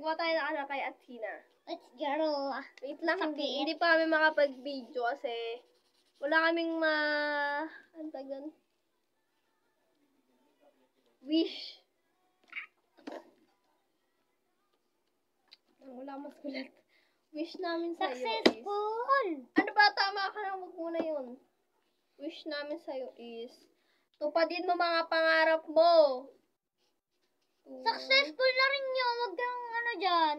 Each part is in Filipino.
Nagwa tayo na ano kay Athena. Let's go. Wait lang, hindi pa kami makapag-video kasi wala kaming ano tawag doon? Wish. Wala mas kulat. Wish namin sa'yo Successful! Ano ba? Tama ka na. Wag muna yun. Wish namin sa'yo is tupadin mo mga pangarap mo. Successful na rin yun. Huwag kang ano dyan.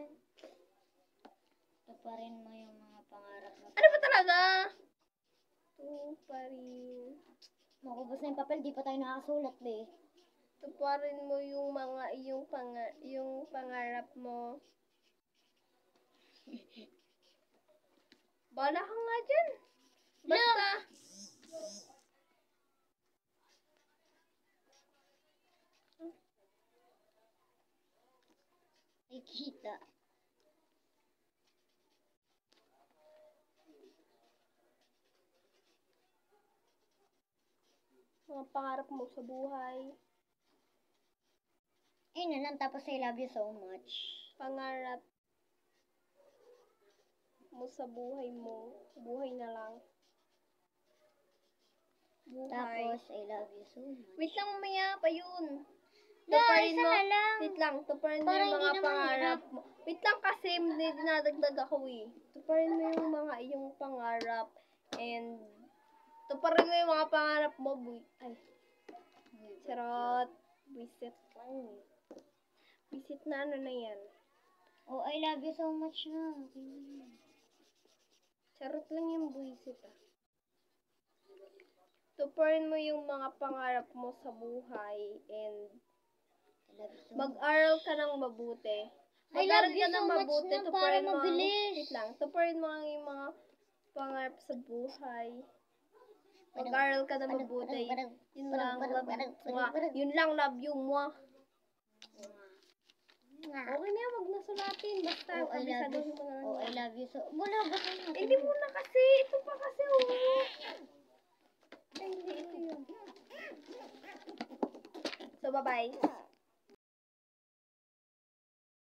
Tuparin mo yung mga pangarap mo. Ano ba talaga? Tuparin. Makubos na yung papel. Di pa tayo nakasulat, be. Tuparin mo yung mga yung pangarap mo. Bala ka nga dyan. Basta. Ay, kita. Mga pangarap mo sa buhay. Ayun na lang. Tapos I love you so much. Pangarap mo sa buhay mo. Buhay na lang. Buhay. Tapos I love you so much. Wait lang, mamaya pa yun. Isa na lang. Wait lang, tuparin mo Para yung hindi mga naman pangarap mo. Wait lang kasi, hindi dinadagdag ako eh. Tuparin mo yung mga iyong pangarap. And, tuparin mo yung mga pangarap mo, charot. Visit lang eh. Visit na ano na yan. Oh, I love you so much na. Charot lang yung buwisit ah. Tuparin mo yung mga pangarap mo sa buhay and mag-aral ka ng mabuti. Mag-aral ka ng mabuti, tuparin mo. Wait lang, tuparin mo yung mga pangarap sa buhay. Mag-aral ka ng mabuti. Yun lang, yun lang, love you mo. Okay na, wag na sulatin. Basta, kabisaduhin mo na lang. Oh, I love you so. Wala ba kayo? Hindi mo na kasi. Ito pa kasi, Hindi, ito yun. So, bye-bye.